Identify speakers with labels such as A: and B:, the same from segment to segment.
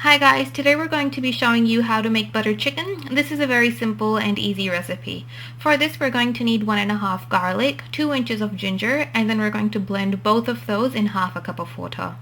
A: Hi guys, today we're going to be showing you how to make butter chicken. This is a very simple and easy recipe. For this we're going to need 1.5 garlic, 2 inches of ginger, and then we're going to blend both of those in half a cup of water.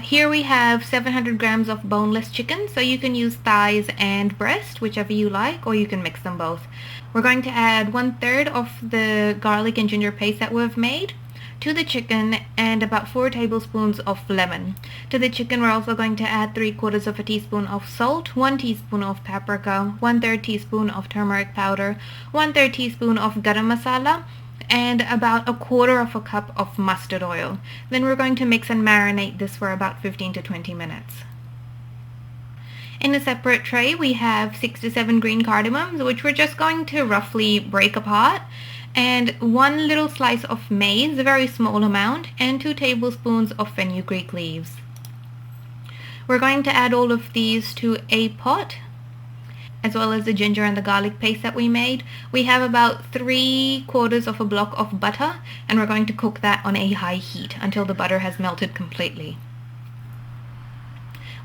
A: Here we have 700 grams of boneless chicken, so you can use thighs and breast, whichever you like, or you can mix them both. We're going to add 1/3 of the garlic and ginger paste that we've made to the chicken and about 4 tablespoons of lemon. To the chicken we're also going to add 3/4 of a teaspoon of salt, 1 teaspoon of paprika, 1/3 teaspoon of turmeric powder, 1/3 teaspoon of garam masala, and about 1/4 cup of mustard oil. Then we're going to mix and marinate this for about 15 to 20 minutes. In a separate tray we have 6 to 7 green cardamoms, which we're just going to roughly break apart, and 1 little slice of maize, a very small amount, and 2 tablespoons of fenugreek leaves. We're going to add all of these to a pot, as well as the ginger and the garlic paste that we made. We have about 3/4 of a block of butter, and we're going to cook that on a high heat until the butter has melted completely.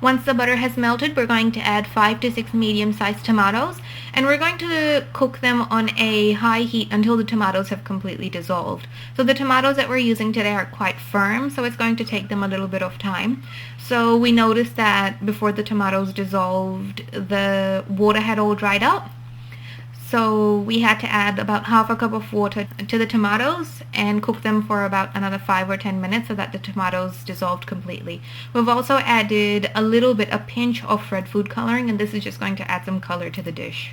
A: Once the butter has melted, we're going to add 5 to 6 medium-sized tomatoes, and we're going to cook them on a high heat until the tomatoes have completely dissolved. So the tomatoes that we're using today are quite firm, so it's going to take them a little bit of time. So we noticed that before the tomatoes dissolved, the water had all dried up. So we had to add about 1/2 cup of water to the tomatoes and cook them for about another 5 or 10 minutes so that the tomatoes dissolved completely. We've also added a pinch of red food coloring, and this is just going to add some color to the dish.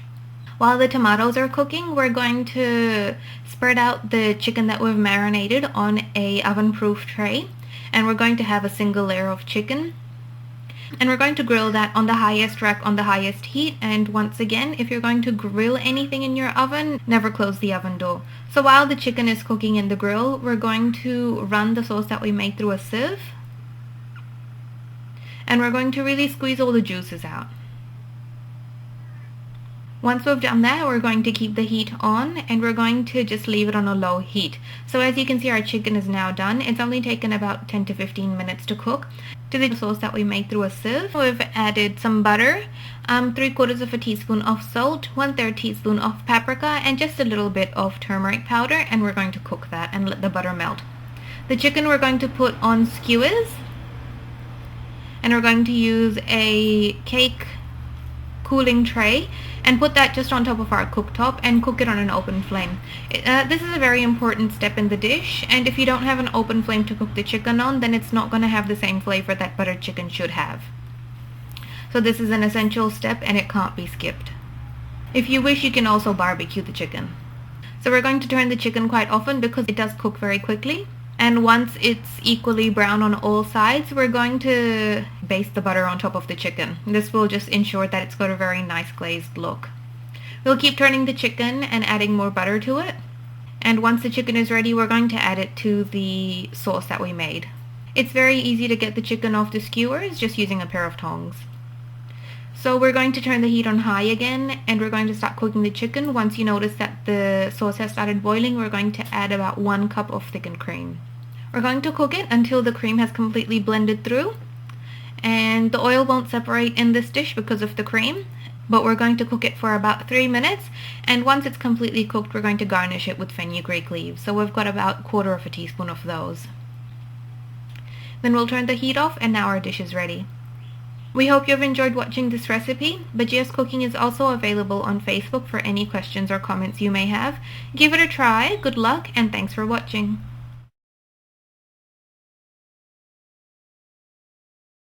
A: While the tomatoes are cooking, we're going to spread out the chicken that we've marinated on a oven-proof tray, and we're going to have a single layer of chicken. And we're going to grill that on the highest rack on the highest heat. And once again, if you're going to grill anything in your oven, never close the oven door. So while the chicken is cooking in the grill, we're going to run the sauce that we made through a sieve, and we're going to really squeeze all the juices out. Once we've done that, we're going to keep the heat on, and we're going to just leave it on a low heat. So as you can see, our chicken is now done. It's only taken about 10 to 15 minutes to cook. To the sauce that we made through a sieve, we've added some butter, 3/4 of a teaspoon of salt, 1/3 teaspoon of paprika, and just a little bit of turmeric powder, and we're going to cook that and let the butter melt. The chicken we're going to put on skewers, and we're going to use a cake cooling tray and put that just on top of our cooktop and cook it on an open flame. This is a very important step in the dish, and if you don't have an open flame to cook the chicken on, then it's not going to have the same flavor that buttered chicken should have. So this is an essential step and it can't be skipped. If you wish, you can also barbecue the chicken. So we're going to turn the chicken quite often because it does cook very quickly. And once it's equally brown on all sides, we're going to baste the butter on top of the chicken. This will just ensure that it's got a very nice glazed look. We'll keep turning the chicken and adding more butter to it. And once the chicken is ready, we're going to add it to the sauce that we made. It's very easy to get the chicken off the skewers just using a pair of tongs. So we're going to turn the heat on high again, and we're going to start cooking the chicken. Once you notice that the sauce has started boiling, we're going to add about 1 cup of thickened cream. We're going to cook it until the cream has completely blended through, and the oil won't separate in this dish because of the cream, but we're going to cook it for about 3 minutes, and once it's completely cooked, we're going to garnish it with fenugreek leaves. So we've got about 1/4 teaspoon of those. Then we'll turn the heat off, and now our dish is ready. We hope you've enjoyed watching this recipe. Bajias Cooking is also available on Facebook for any questions or comments you may have. Give it a try, good luck, and thanks for watching.